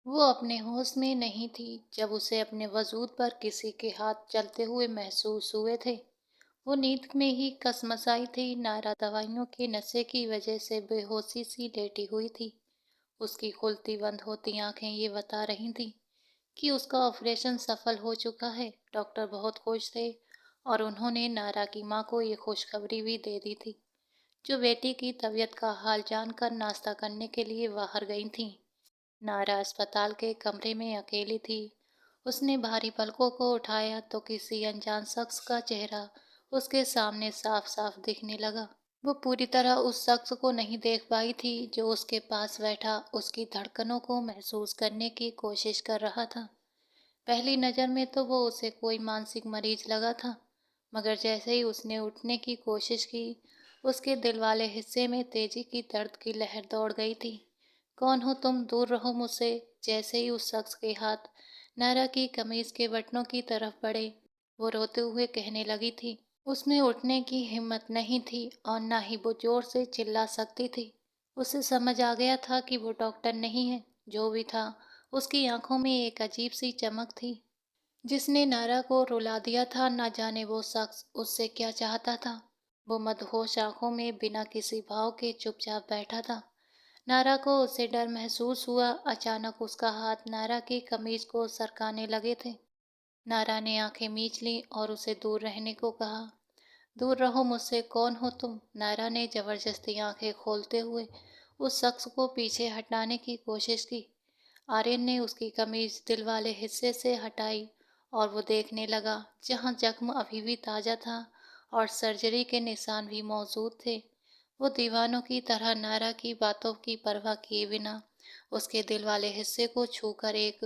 वो अपने होश में नहीं थी जब उसे अपने वजूद पर किसी के हाथ चलते हुए महसूस हुए थे। वो नींद में ही कसमसाई थी। नायरा दवाइयों के नशे की वजह से बेहोशी सी लेटी हुई थी। उसकी खुलती बंद होती आंखें ये बता रही थी कि उसका ऑपरेशन सफल हो चुका है। डॉक्टर बहुत खुश थे और उन्होंने नायरा की माँ को ये खुशखबरी भी दे दी थी, जो बेटी की तबीयत का हाल जानकर नाश्ता करने के लिए बाहर गई थी। नायरा अस्पताल के कमरे में अकेली थी। उसने भारी पलकों को उठाया तो किसी अनजान शख्स का चेहरा उसके सामने साफ साफ दिखने लगा। वो पूरी तरह उस शख्स को नहीं देख पाई थी जो उसके पास बैठा उसकी धड़कनों को महसूस करने की कोशिश कर रहा था। पहली नज़र में तो वो उसे कोई मानसिक मरीज लगा था, मगर जैसे ही उसने उठने की कोशिश की, उसके दिल वाले हिस्से में तेजी की दर्द की लहर दौड़ गई थी। कौन हो तुम, दूर रहो मुझसे। जैसे ही उस शख्स के हाथ नायरा की कमीज के बटनों की तरफ बढ़े, वो रोते हुए कहने लगी थी। उसमें उठने की हिम्मत नहीं थी और ना ही वो जोर से चिल्ला सकती थी। उसे समझ आ गया था कि वो डॉक्टर नहीं है। जो भी था, उसकी आंखों में एक अजीब सी चमक थी जिसने नायरा को रुला दिया था। न जाने वो शख्स उससे क्या चाहता था। वो मदहोश आंखों में बिना किसी भाव के चुपचाप बैठा था। नायरा को उससे डर महसूस हुआ। अचानक उसका हाथ नायरा की कमीज को सरकाने लगे थे। नायरा ने आंखें मीच ली और उसे दूर रहने को कहा। दूर रहो मुझसे, कौन हो तुम। नायरा ने जबरदस्ती आंखें खोलते हुए उस शख्स को पीछे हटाने की कोशिश की। आर्यन ने उसकी कमीज दिल वाले हिस्से से हटाई और वो देखने लगा जहां जख्म अभी भी ताजा था और सर्जरी के निशान भी मौजूद थे। वो दीवानों की तरह नायरा की बातों की परवाह किए बिना उसके दिल वाले हिस्से को छूकर एक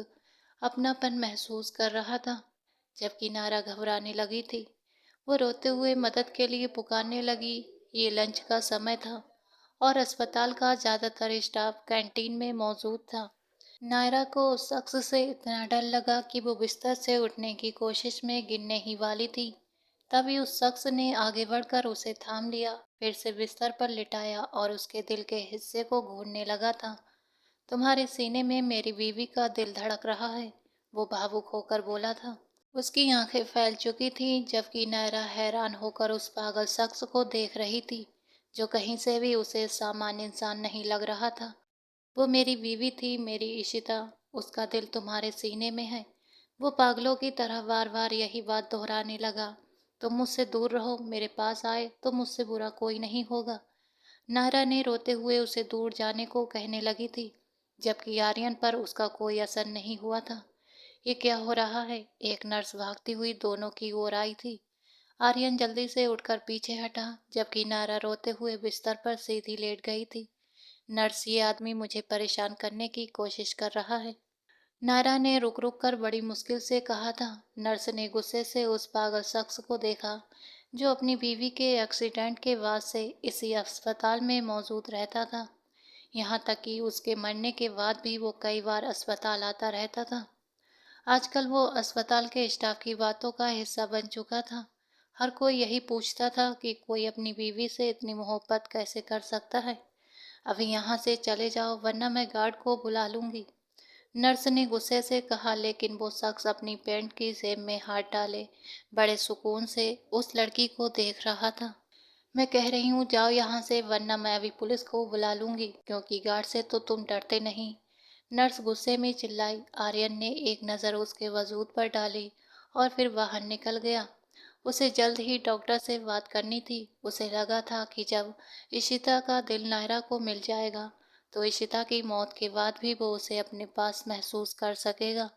अपनापन महसूस कर रहा था, जबकि नायरा घबराने लगी थी। वो रोते हुए मदद के लिए पुकारने लगी। ये लंच का समय था और अस्पताल का ज़्यादातर स्टाफ कैंटीन में मौजूद था। नायरा को उस शख्स से इतना डर लगा कि वो बिस्तर से उठने की कोशिश में गिरने ही वाली थी। तभी उस शख्स ने आगे बढ़कर उसे थाम लिया, फिर से बिस्तर पर लिटाया और उसके दिल के हिस्से को घूरने लगा था। तुम्हारे सीने में मेरी बीवी का दिल धड़क रहा है, वो भावुक होकर बोला था। उसकी आंखें फैल चुकी थीं, जबकि नायरा हैरान होकर उस पागल शख्स को देख रही थी, जो कहीं से भी उसे सामान्य इंसान नहीं लग रहा था। वो मेरी बीवी थी, मेरी इशिता। उसका दिल तुम्हारे सीने में है। वो पागलों की तरह बार बार यही बात दोहराने लगा। तुम मुझसे दूर रहो, मेरे पास आए तो मुझसे बुरा कोई नहीं होगा। नायरा ने रोते हुए उसे दूर जाने को कहने लगी थी, जबकि आर्यन पर उसका कोई असर नहीं हुआ था। ये क्या हो रहा है? एक नर्स भागती हुई दोनों की ओर आई थी। आर्यन जल्दी से उठकर पीछे हटा, जबकि नायरा रोते हुए बिस्तर पर सीधी लेट गई थी। नर्स, ये आदमी मुझे परेशान करने की कोशिश कर रहा है, नायरा ने रुक रुक कर बड़ी मुश्किल से कहा था। नर्स ने गुस्से से उस पागल शख्स को देखा जो अपनी बीवी के एक्सीडेंट के बाद से इसी अस्पताल में मौजूद रहता था। यहाँ तक कि उसके मरने के बाद भी वो कई बार अस्पताल आता रहता था। आजकल वो अस्पताल के स्टाफ की बातों का हिस्सा बन चुका था। हर कोई यही पूछता था कि कोई अपनी बीवी से इतनी मोहब्बत कैसे कर सकता है। अभी यहाँ से चले जाओ वरना मैं गार्ड को बुला लूंगी, नर्स ने गुस्से से कहा। लेकिन वो शख्स अपनी पैंट की जेब में हाथ डाले बड़े सुकून से उस लड़की को देख रहा था। मैं कह रही हूँ जाओ यहाँ से वरना मैं अभी पुलिस को बुला लूंगी, क्योंकि गार्ड से तो तुम डरते नहीं, नर्स गुस्से में चिल्लाई। आर्यन ने एक नज़र उसके वजूद पर डाली और फिर बाहर निकल गया। उसे जल्द ही डॉक्टर से बात करनी थी। उसे लगा था कि जब इशिता का दिल नायरा को मिल जाएगा तो इशिता की मौत के बाद भी वो उसे अपने पास महसूस कर सकेगा।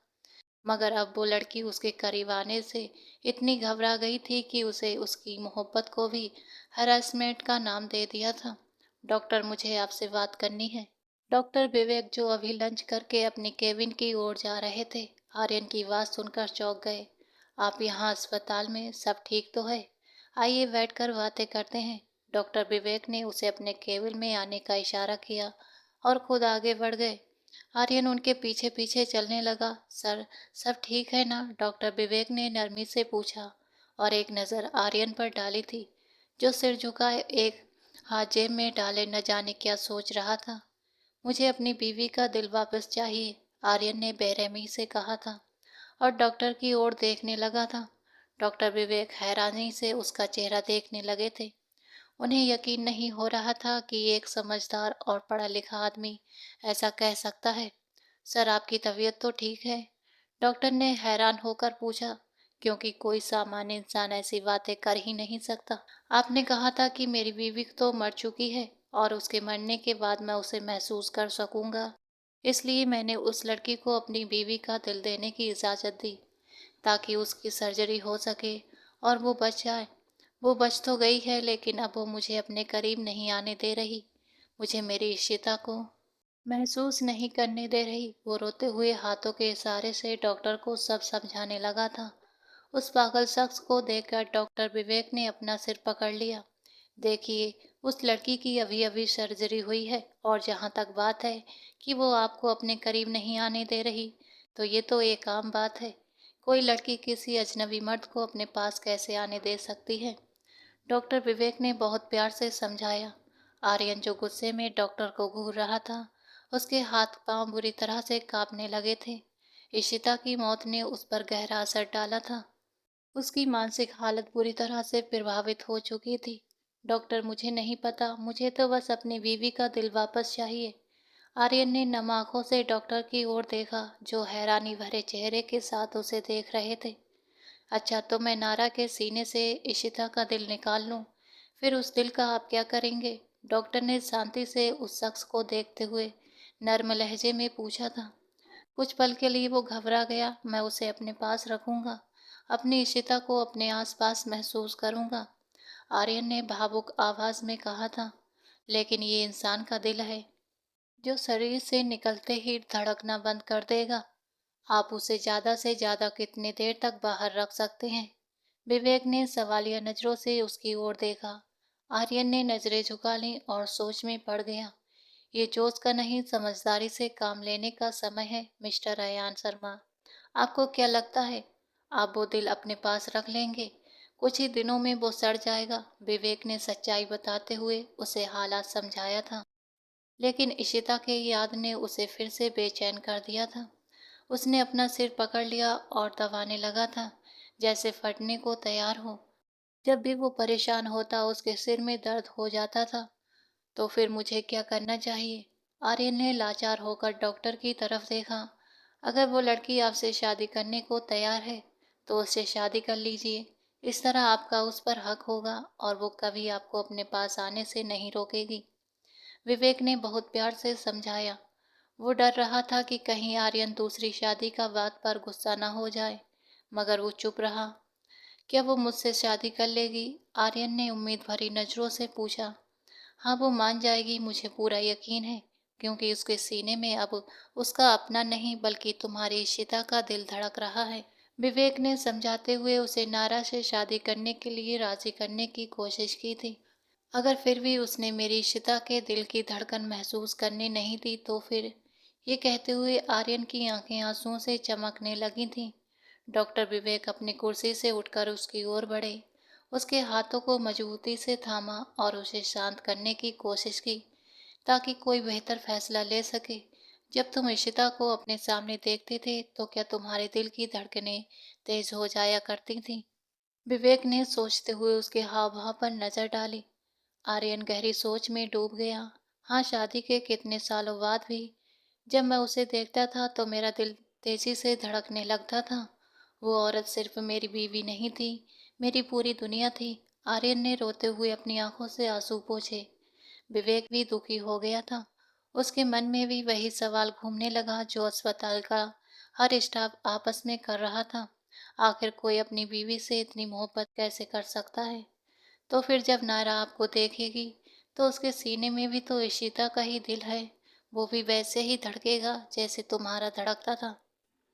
मगर अब वो लड़की उसके करीब आने से इतनी घबरा गई थी कि उसे उसकी मोहब्बत को भी हरासमेंट का नाम दे दिया था। डॉक्टर, मुझे आपसे बात करनी है। डॉक्टर विवेक, जो अभी लंच करके अपनी केबिन की ओर जा रहे थे, आर्यन की बात सुनकर चौंक गए। आप यहाँ अस्पताल में, सब ठीक तो है? आइए बैठकर बातें करते हैं। डॉक्टर विवेक ने उसे अपने केबिन में आने का इशारा किया और खुद आगे बढ़ गए। आर्यन उनके पीछे पीछे चलने लगा। सर, सब ठीक है ना? डॉक्टर विवेक ने नरमी से पूछा और एक नज़र आर्यन पर डाली थी, जो सिर झुकाए एक हाथ जेब में डाले न जाने क्या सोच रहा था। मुझे अपनी बीवी का दिल वापस चाहिए, आर्यन ने बेरहमी से कहा था और डॉक्टर की ओर देखने लगा था। डॉक्टर विवेक हैरानी से उसका चेहरा देखने लगे थे। उन्हें यकीन नहीं हो रहा था कि एक समझदार और पढ़ा लिखा आदमी ऐसा कह सकता है। सर, आपकी तबीयत तो ठीक है? डॉक्टर ने हैरान होकर पूछा, क्योंकि कोई सामान्य इंसान ऐसी बातें कर ही नहीं सकता। आपने कहा था कि मेरी बीवी तो मर चुकी है और उसके मरने के बाद मैं उसे महसूस कर सकूंगा। इसलिए मैंने उस लड़की को अपनी बीवी का दिल देने की इजाज़त दी, ताकि उसकी सर्जरी हो सके और वो बच जाए। वो बच तो गई है, लेकिन अब वो मुझे अपने करीब नहीं आने दे रही। मुझे मेरी इशिता को महसूस नहीं करने दे रही। वो रोते हुए हाथों के इशारे से डॉक्टर को सब समझाने लगा था। उस पागल शख्स को देखकर डॉक्टर विवेक ने अपना सिर पकड़ लिया। देखिए, उस लड़की की अभी अभी सर्जरी हुई है, और जहाँ तक बात है कि वो आपको अपने करीब नहीं आने दे रही, तो ये तो एक आम बात है। कोई लड़की किसी अजनबी मर्द को अपने पास कैसे आने दे सकती है? डॉक्टर विवेक ने बहुत प्यार से समझाया। आर्यन, जो गुस्से में डॉक्टर को घूर रहा था, उसके हाथ पांव बुरी तरह से कांपने लगे थे। इशिता की मौत ने उस पर गहरा असर डाला था। उसकी मानसिक हालत बुरी तरह से प्रभावित हो चुकी थी। डॉक्टर, मुझे नहीं पता, मुझे तो बस अपनी बीवी का दिल वापस चाहिए। आर्यन ने नम आंखों से डॉक्टर की ओर देखा, जो हैरानी भरे चेहरे के साथ उसे देख रहे थे। अच्छा, तो मैं नारा के सीने से इशिता का दिल निकाल लूं, फिर उस दिल का आप क्या करेंगे? डॉक्टर ने शांति से उस शख्स को देखते हुए नर्म लहजे में पूछा था। कुछ पल के लिए वो घबरा गया। मैं उसे अपने पास रखूंगा, अपनी इशिता को अपने आसपास महसूस करूंगा, आर्यन ने भावुक आवाज में कहा था। लेकिन ये इंसान का दिल है, जो शरीर से निकलते ही धड़कना बंद कर देगा। आप उसे ज्यादा से ज्यादा कितने देर तक बाहर रख सकते हैं? विवेक ने सवालिया नजरों से उसकी ओर देखा। आर्यन ने नजरें झुका लीं और सोच में पड़ गया। ये जोश का नहीं, समझदारी से काम लेने का समय है, मिस्टर अयान शर्मा। आपको क्या लगता है, आप वो दिल अपने पास रख लेंगे? कुछ ही दिनों में वो सड़ जाएगा। विवेक ने सच्चाई बताते हुए उसे हालात समझाया था। लेकिन इशिता के याद ने उसे फिर से बेचैन कर दिया था। उसने अपना सिर पकड़ लिया और दबाने लगा था, जैसे फटने को तैयार हो। जब भी वो परेशान होता, उसके सिर में दर्द हो जाता था। तो फिर मुझे क्या करना चाहिए? आर्यन ने लाचार होकर डॉक्टर की तरफ देखा। अगर वो लड़की आपसे शादी करने को तैयार है, तो उससे शादी कर लीजिए। इस तरह आपका उस पर हक होगा और वो कभी आपको अपने पास आने से नहीं रोकेगी। विवेक ने बहुत प्यार से समझाया। वो डर रहा था कि कहीं आर्यन दूसरी शादी का बात पर गुस्सा न हो जाए, मगर वो चुप रहा। क्या वो मुझसे शादी कर लेगी? आर्यन ने उम्मीद भरी नजरों से पूछा। हाँ, वो मान जाएगी, मुझे पूरा यकीन है, क्योंकि उसके सीने में अब उसका अपना नहीं बल्कि तुम्हारी इशिता का दिल धड़क रहा है। विवेक ने समझाते हुए उसे नारा से शादी करने के लिए राजी करने की कोशिश की थी। अगर फिर भी उसने मेरी इशिता के दिल की धड़कन महसूस करने नहीं दी, तो फिर? ये कहते हुए आर्यन की आंखें आंसुओं से चमकने लगी थीं। डॉक्टर विवेक अपनी कुर्सी से उठकर उसकी ओर बढ़े, उसके हाथों को मजबूती से थामा और उसे शांत करने की कोशिश की, ताकि कोई बेहतर फैसला ले सके। जब तुम इशिता को अपने सामने देखते थे, तो क्या तुम्हारे दिल की धड़कनें तेज हो जाया करती थीं? विवेक ने सोचते हुए उसके हाव भाव पर नजर डाली। आर्यन गहरी सोच में डूब गया। हाँ, शादी के कितने सालों बाद भी जब मैं उसे देखता था, तो मेरा दिल तेजी से धड़कने लगता था। वो औरत सिर्फ मेरी बीवी नहीं थी, मेरी पूरी दुनिया थी। आर्यन ने रोते हुए अपनी आंखों से आंसू पोंछे। विवेक भी दुखी हो गया था। उसके मन में भी वही सवाल घूमने लगा जो अस्पताल का हर स्टाफ आपस में कर रहा था। आखिर कोई अपनी बीवी से इतनी मोहब्बत कैसे कर सकता है? तो फिर जब नायरा आपको देखेगी, तो उसके सीने में भी तो इशिता का ही दिल है। वो भी वैसे ही धड़केगा जैसे तुम्हारा धड़कता था।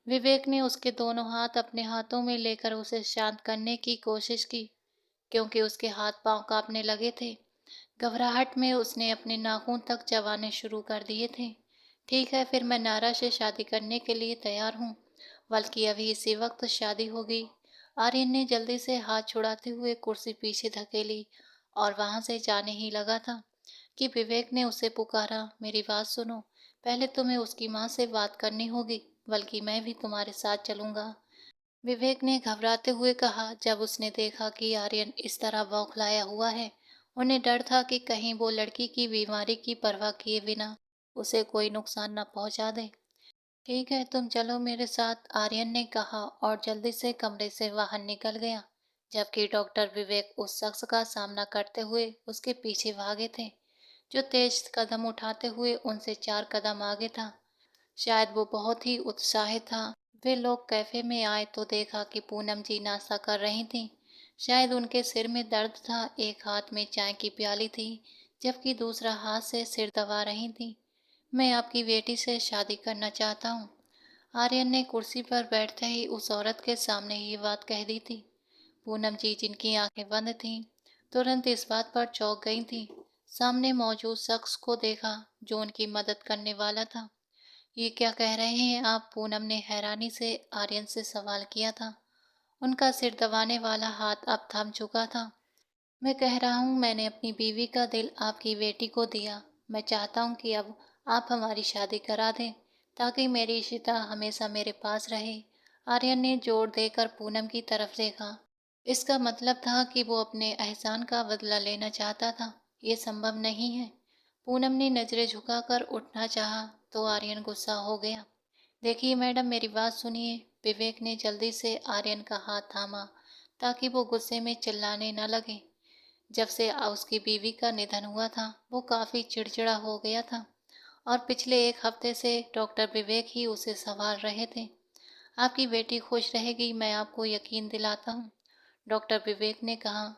विवेक ने उसके दोनों हाथ अपने हाथों में लेकर उसे शांत करने की कोशिश की, क्योंकि उसके हाथ पांव कांपने लगे थे। घबराहट में उसने अपने नाखून तक चबाने शुरू कर दिए थे। ठीक है, फिर मैं नारा से शादी करने के लिए तैयार हूँ, बल्कि अभी इसी वक्त शादी होगी। आर्यन ने जल्दी से हाथ छुड़ाते हुए कुर्सी पीछे धकेली और वहां से जाने ही लगा था कि विवेक ने उसे पुकारा, मेरी बात सुनो। पहले तुम्हें उसकी माँ से बात करनी होगी, बल्कि मैं भी तुम्हारे साथ चलूंगा। विवेक ने घबराते हुए कहा। जब उसने देखा कि आर्यन इस तरह बौखलाया हुआ है, उन्हें डर था कि कहीं वो लड़की की बीमारी की परवाह किए बिना उसे कोई नुकसान न पहुंचा दे। ठीक है, तुम चलो मेरे साथ, आर्यन ने कहा और जल्दी से कमरे से बाहर निकल गया, जबकि डॉक्टर विवेक उस शख्स का सामना करते हुए उसके पीछे भागे थे, जो तेज कदम उठाते हुए उनसे 4 कदम आगे था। शायद वो बहुत ही उत्साहित था। वे लोग कैफे में आए तो देखा कि पूनम जी नाश्ता कर रही थीं। शायद उनके सिर में दर्द था। एक हाथ में चाय की प्याली थी, जबकि दूसरा हाथ से सिर दबा रही थी। मैं आपकी बेटी से शादी करना चाहता हूँ। आर्यन ने कुर्सी पर बैठते ही उस औरत के सामने ये बात कह दी थी। पूनम जी, जिनकी आंखें बंद थीं, तुरंत इस बात पर चौंक गई थीं। सामने मौजूद शख्स को देखा, जो उनकी मदद करने वाला था। ये क्या कह रहे हैं आप? पूनम ने हैरानी से आर्यन से सवाल किया था। उनका सिर दबाने वाला हाथ अब थम चुका था। मैं कह रहा हूँ, मैंने अपनी बीवी का दिल आपकी बेटी को दिया। मैं चाहता हूँ कि अब आप हमारी शादी करा दें, ताकि मेरी इशिता हमेशा मेरे पास रहे। आर्यन ने जोर देकर पूनम की तरफ देखा। इसका मतलब था कि वो अपने एहसान का बदला लेना चाहता था। ये संभव नहीं है। पूनम ने नजरें झुकाकर उठना चाहा, तो आर्यन गुस्सा हो गया। देखिए मैडम, मेरी बात सुनिए। विवेक ने जल्दी से आर्यन का हाथ थामा, ताकि वो गुस्से में चिल्लाने न लगे। जब से उसकी बीवी का निधन हुआ था, वो काफी चिड़चिड़ा हो गया था, और पिछले एक हफ्ते से डॉक्टर विवेक ही उसे संभाल रहे थे। आपकी बेटी खुश रहेगी, मैं आपको यकीन दिलाता हूँ, डॉक्टर विवेक ने कहा।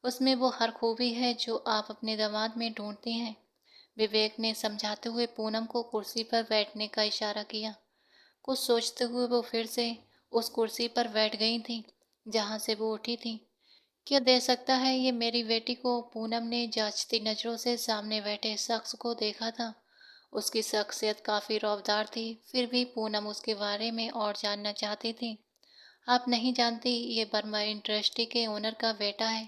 उसमें वो हर खूबी है जो आप अपने दामाद में ढूंढती हैं। विवेक ने समझाते हुए पूनम को कुर्सी पर बैठने का इशारा किया। कुछ सोचते हुए वो फिर से उस कुर्सी पर बैठ गई थी, जहां से वो उठी थी। क्या दे सकता है ये मेरी बेटी को? पूनम ने जांचती नजरों से सामने बैठे शख्स को देखा था। उसकी शख्सियत काफी रौबदार थी, फिर भी पूनम उसके बारे में और जानना चाहती थी। आप नहीं जानती, ये बर्मा इंडस्ट्री के ओनर का बेटा है।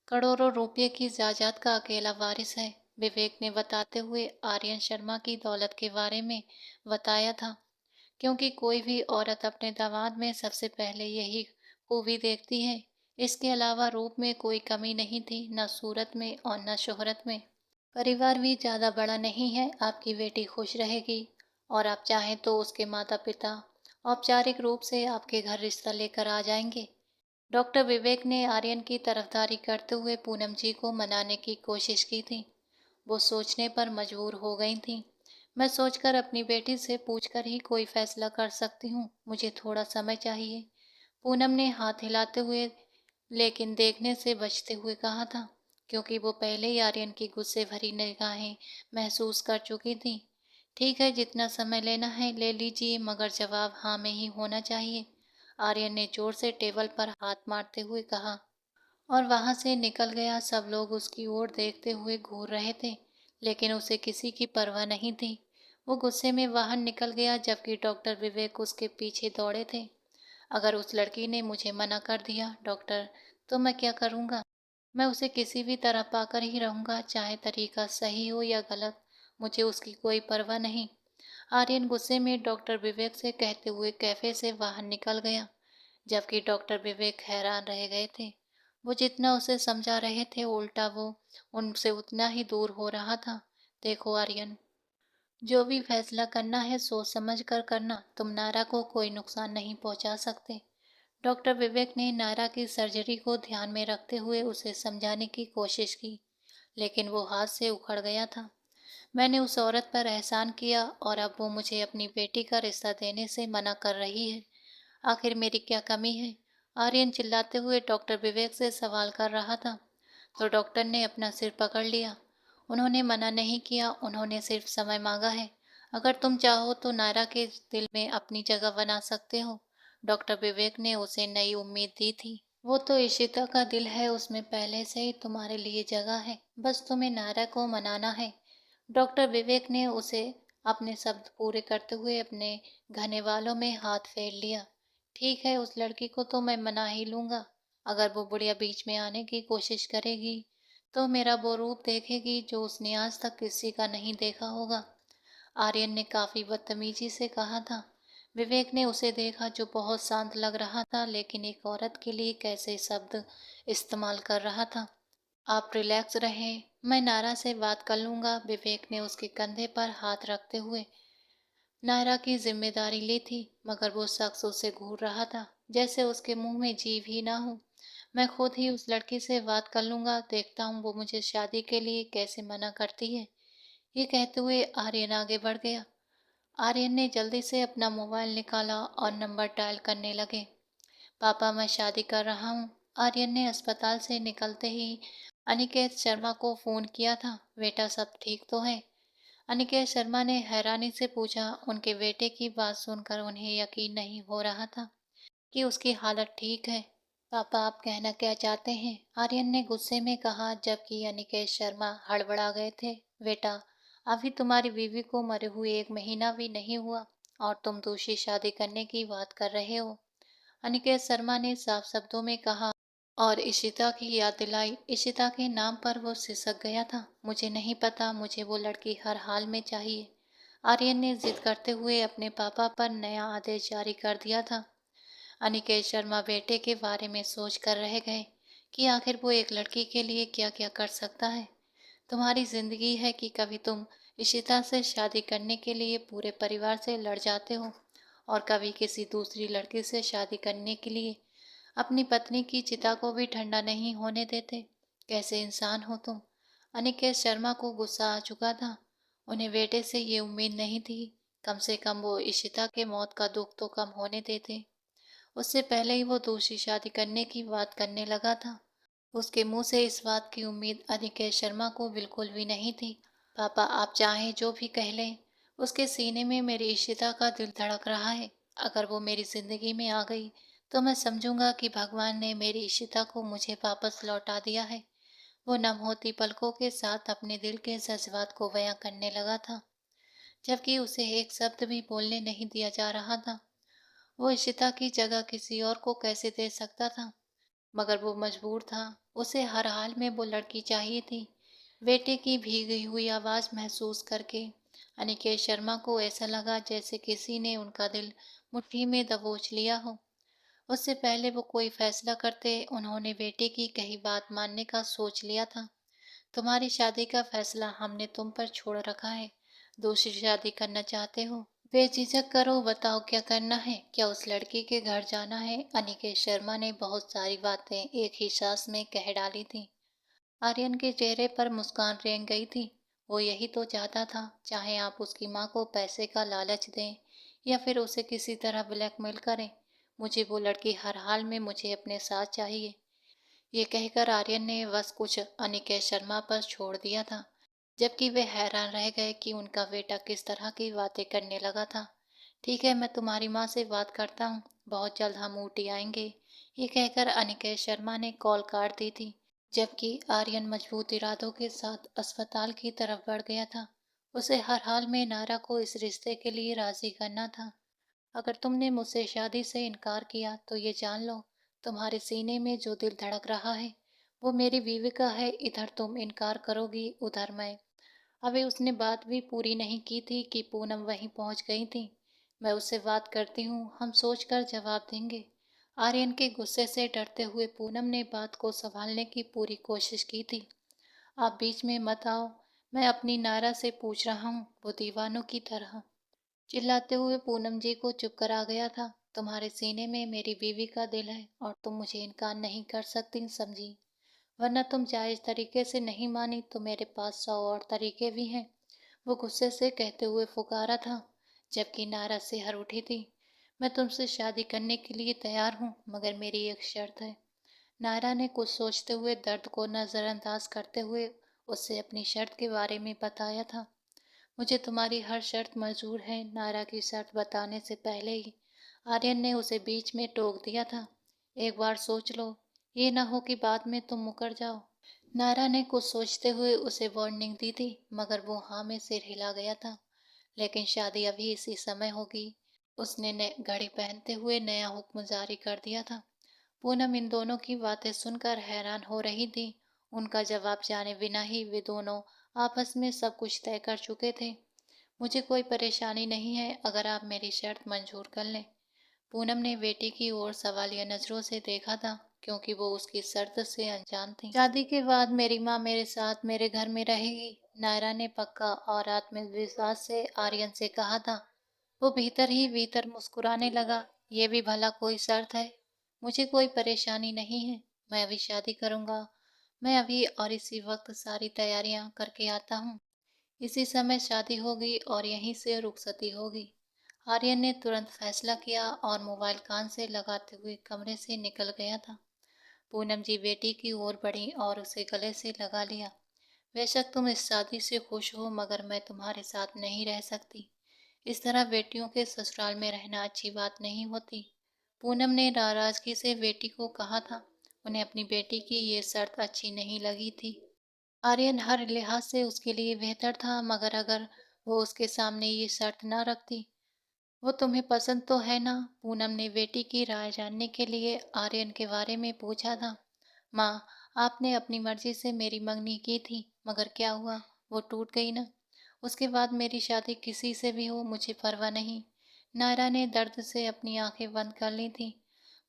करोड़ों रुपए की जायदाद का अकेला वारिस है, विवेक ने बताते हुए आर्यन शर्मा की दौलत के बारे में बताया था। क्योंकि कोई भी औरत अपने दामाद में सबसे पहले यही खूबी देखती है। इसके अलावा रूप में कोई कमी नहीं थी, न सूरत में और न शोहरत में। परिवार भी ज़्यादा बड़ा नहीं है, आपकी बेटी खुश रहेगी, और आप चाहें तो उसके माता पिता औपचारिक रूप से आपके घर रिश्ता लेकर आ जाएंगे। डॉक्टर विवेक ने आर्यन की तरफदारी करते हुए पूनम जी को मनाने की कोशिश की थी। वो सोचने पर मजबूर हो गई थीं। मैं सोचकर अपनी बेटी से पूछकर ही कोई फैसला कर सकती हूँ, मुझे थोड़ा समय चाहिए। पूनम ने हाथ हिलाते हुए लेकिन देखने से बचते हुए कहा था, क्योंकि वो पहले ही आर्यन की गुस्से भरी निगाहें महसूस कर चुकी थी। ठीक है, जितना समय लेना है ले लीजिए, मगर जवाब हाँ में ही होना चाहिए, आर्यन ने जोर से टेबल पर हाथ मारते हुए कहा, और वहां से निकल गया। सब लोग उसकी ओर देखते हुए घूर रहे थे, लेकिन उसे किसी की परवाह नहीं थी। वो गुस्से में बाहर निकल गया, जबकि डॉक्टर विवेक उसके पीछे दौड़े थे। अगर उस लड़की ने मुझे मना कर दिया डॉक्टर, तो मैं क्या करूँगा? मैं उसे किसी भी तरह पाकर ही रहूँगा, चाहे तरीका सही हो या गलत, मुझे उसकी कोई परवाह नहीं। आर्यन गुस्से में डॉक्टर विवेक से कहते हुए कैफे से बाहर निकल गया, जबकि डॉक्टर विवेक हैरान रह गए थे। वो जितना उसे समझा रहे थे, उल्टा वो उनसे उतना ही दूर हो रहा था। देखो आर्यन, जो भी फैसला करना है सोच समझ कर करना, तुम नायरा को कोई नुकसान नहीं पहुंचा सकते। डॉक्टर विवेक ने नायरा की सर्जरी को ध्यान में रखते हुए उसे समझाने की कोशिश की, लेकिन वो हाथ से उखड़ गया था। मैंने उस औरत पर एहसान किया, और अब वो मुझे अपनी बेटी का रिश्ता देने से मना कर रही है। आखिर मेरी क्या कमी है? आर्यन चिल्लाते हुए डॉक्टर विवेक से सवाल कर रहा था, तो डॉक्टर ने अपना सिर पकड़ लिया। उन्होंने मना नहीं किया, उन्होंने सिर्फ समय मांगा है। अगर तुम चाहो तो नायरा के दिल में अपनी जगह बना सकते हो। डॉक्टर विवेक ने उसे नई उम्मीद दी थी। वो तो इशिता का दिल है, उसमें पहले से ही तुम्हारे लिए जगह है, बस तुम्हें नायरा को मनाना है। डॉक्टर विवेक ने उसे अपने शब्द पूरे करते हुए अपने घने बालों में हाथ फेर लिया। ठीक है, उस लड़की को तो मैं मना ही लूंगा। अगर वो बुढ़िया बीच में आने की कोशिश करेगी, तो मेरा वो रूप देखेगी जो उसने आज तक किसी का नहीं देखा होगा। आर्यन ने काफी बदतमीजी से कहा था। विवेक ने उसे देखा जो बहुत शांत लग रहा था, लेकिन एक औरत के लिए कैसे शब्द इस्तेमाल कर रहा था। आप रिलैक्स रहें, मैं नायरा से बात कर लूंगा। विवेक ने उसके कंधे पर हाथ रखते हुए नायरा की जिम्मेदारी ली थी, मगर वो शख्स उसे घूर रहा था, जैसे उसके मुंह में जीभ ही ना हो। मैं खुद ही उस लड़की से बात कर लूंगा, देखता हूँ वो मुझे शादी के लिए कैसे मना करती है। ये कहते हुए आर्यन आगे बढ़ गया। आर्यन ने जल्दी से अपना मोबाइल निकाला और नंबर डायल करने लगे। पापा, मैं शादी कर रहा हूँ। आर्यन ने अस्पताल से निकलते ही अनिकेत शर्मा को फोन किया था। बेटा, सब ठीक तो है? अनिकेत शर्मा ने हैरानी से पूछा। उनके बेटे की बात सुनकर उन्हें यकीन नहीं हो रहा था कि उसकी हालत ठीक है। पापा, आप कहना क्या चाहते हैं? आर्यन ने गुस्से में कहा, जबकि अनिकेत शर्मा हड़बड़ा गए थे। बेटा, अभी तुम्हारी बीवी को मरे हुए 1 महीना भी नहीं हुआ और तुम दूसरी शादी करने की बात कर रहे हो। अनिकेत शर्मा ने साफ शब्दों में कहा और इशिता की याद दिलाई। इशिता के नाम पर वो सिसक गया था। मुझे नहीं पता, मुझे वो लड़की हर हाल में चाहिए। आर्यन ने जिद करते हुए अपने पापा पर नया आदेश जारी कर दिया था। अनिकेत शर्मा बेटे के बारे में सोच कर रह गए कि आखिर वो एक लड़की के लिए क्या क्या कर सकता है। तुम्हारी जिंदगी है कि कभी तुम इशिता से शादी करने के लिए पूरे परिवार से लड़ जाते हो और कभी किसी दूसरी लड़की से शादी करने के लिए अपनी पत्नी की चिता को भी ठंडा नहीं होने देते। कैसे इंसान हो तुम? अनिकेत शर्मा को गुस्सा आ चुका था। उन्हें बेटे से ये उम्मीद नहीं थी। कम से कम वो इशिता के मौत का दुख तो कम होने देते। उससे पहले ही वो दूसरी शादी करने की बात करने लगा था। उसके मुंह से इस बात की उम्मीद अनिकेत शर्मा को बिल्कुल भी नहीं थी। पापा, आप चाहें जो भी कह लें, उसके सीने में मेरी इशिता का दिल धड़क रहा है। अगर वो मेरी जिंदगी में आ गई तो मैं समझूंगा कि भगवान ने मेरी इशिता को मुझे वापस लौटा दिया है। वो नम होती पलकों के साथ अपने दिल के जज्बात को बयां करने लगा था, जबकि उसे एक शब्द भी बोलने नहीं दिया जा रहा था। वो इशिता की जगह किसी और को कैसे दे सकता था, मगर वो मजबूर था। उसे हर हाल में वो लड़की चाहिए थी। बेटे की भीगी हुई आवाज़ महसूस करके अनिकेत शर्मा को ऐसा लगा जैसे किसी ने उनका दिल मुट्ठी में दबोच लिया हो। उससे पहले वो कोई फैसला करते, उन्होंने बेटे की कही बात मानने का सोच लिया था। तुम्हारी शादी का फैसला हमने तुम पर छोड़ रखा है। दूसरी शादी करना चाहते हो? बेझिझक करो, बताओ क्या करना है। क्या उस लड़की के घर जाना है? अनिकेत शर्मा ने बहुत सारी बातें एक ही सांस में कह डाली थी। आर्यन के चेहरे पर मुस्कान रेंग गई थी। वो यही तो चाहता था, चाहे आप उसकी माँ को पैसे का लालच दें या फिर उसे किसी तरह ब्लैकमेल करें। मुझे वो लड़की हर हाल में मुझे अपने साथ चाहिए। ये कहकर आर्यन ने बस कुछ अनिकेत शर्मा पर छोड़ दिया था, जबकि वे हैरान रह गए कि उनका बेटा किस तरह की बातें करने लगा था। ठीक है, मैं तुम्हारी माँ से बात करता हूँ, बहुत जल्द हम ऊटी आएंगे। ये कहकर अनिकेत शर्मा ने कॉल काट दी थी, जबकि आर्यन मजबूत इरादों के साथ अस्पताल की तरफ बढ़ गया था। उसे हर हाल में नायरा को इस रिश्ते के लिए राजी करना था। अगर तुमने मुझसे शादी से इनकार किया तो ये जान लो, तुम्हारे सीने में जो दिल धड़क रहा है वो मेरी बीवी का है। इधर तुम इनकार करोगी, उधर मैं। अभी उसने बात भी पूरी नहीं की थी कि पूनम वहीं पहुंच गई थी। मैं उससे बात करती हूँ, हम सोच कर जवाब देंगे। आर्यन के गुस्से से डरते हुए पूनम ने बात को संभालने की पूरी कोशिश की थी। आप बीच में मत आओ, मैं अपनी नायरा से पूछ रहा हूँ, वो दीवानों की तरह चिल्लाते हुए पूनम जी को चुप करा गया था। तुम्हारे सीने में मेरी बीवी का दिल है और तुम मुझे इनकार नहीं कर सकती, समझी? वरना तुम जायज तरीके से नहीं मानी तो मेरे पास 100 और तरीके भी हैं। वो गुस्से से कहते हुए पुकारा था, जबकि नारा से हर उठी थी। मैं तुमसे शादी करने के लिए तैयार हूँ, मगर मेरी एक शर्त है। नायरा ने कुछ सोचते हुए दर्द को नजरअंदाज करते हुए उससे अपनी शर्त के बारे में बताया था। मुझे तुम्हारी हर शर्त मंजूर है। नायरा की शर्त बताने से पहले ही आर्यन ने उसे बीच में टोक दिया था। एक बार सोच लो, ये ना हो कि बाद में तुम मुकर जाओ। नायरा ने कुछ सोचते हुए उसे वार्निंग दी थी, मगर वो हाँ में सिर हिला गया था। लेकिन शादी अभी इसी समय होगी, उसने घड़ी पहनते हुए नया हुक्म जारी कर दिया था। पूनम इन दोनों की बातें सुनकर हैरान हो रही थी। उनका जवाब जाने बिना ही वे दोनों आपस में सब कुछ तय कर चुके थे। मुझे कोई परेशानी नहीं है अगर आप मेरी शर्त मंजूर कर लें। पूनम ने बेटी की ओर सवालिया नजरों से देखा था, क्योंकि वो उसकी शर्त से अनजान थी। शादी के बाद मेरी माँ मेरे साथ मेरे घर में रहेगी, नायरा ने पक्का और आत्मविश्वास से आर्यन से कहा था। वो भीतर ही भीतर मुस्कुराने लगा। ये भी भला कोई शर्त है? मुझे कोई परेशानी नहीं है। मैं अभी शादी करूंगा। मैं अभी और इसी वक्त सारी तैयारियां करके आता हूँ। इसी समय शादी होगी और यहीं से रुखसती होगी। आर्यन ने तुरंत फैसला किया और मोबाइल कान से लगाते हुए कमरे से निकल गया था। पूनम जी बेटी की ओर बढ़ी और उसे गले से लगा लिया। बेशक तुम इस शादी से खुश हो, मगर मैं तुम्हारे साथ नहीं रह सकती। इस तरह बेटियों के ससुराल में रहना अच्छी बात नहीं होती। पूनम ने नाराजगी से बेटी को कहा था। उन्हें अपनी बेटी की ये शर्त अच्छी नहीं लगी थी। आर्यन हर लिहाज से उसके लिए बेहतर था, मगर अगर वो उसके सामने ये शर्त न रखती। वो तुम्हें पसंद तो है ना? पूनम ने बेटी की राय जानने के लिए आर्यन के बारे में पूछा था। माँ, आपने अपनी मर्जी से मेरी मंगनी की थी, मगर क्या हुआ? वो टूट गई ना। उसके बाद मेरी शादी किसी से भी हो, मुझे परवाह नहीं। नायरा ने दर्द से अपनी आंखें बंद कर ली थी।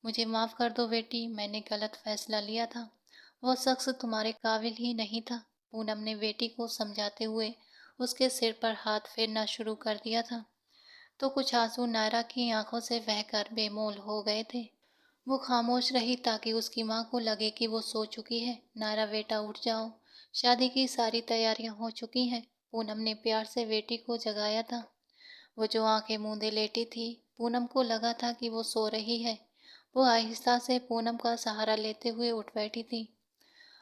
मुझे माफ कर दो बेटी, मैंने गलत फैसला लिया था। वो शख्स तुम्हारे काबिल ही नहीं था। पूनम ने बेटी को समझाते हुए उसके सिर पर हाथ फेरना शुरू कर दिया था, तो कुछ आंसू नायरा की आंखों से बहकर बेमोल हो गए थे। वो खामोश रही ताकि उसकी माँ को लगे कि वो सो चुकी है। नायरा बेटा उठ जाओ, शादी की सारी तैयारियां हो चुकी हैं। पूनम ने प्यार से बेटी को जगाया था। वो जो आंखें मूंदे लेटी थी, पूनम को लगा था कि वो सो रही है। वो आहिस्ता से पूनम का सहारा लेते हुए उठ बैठी थी।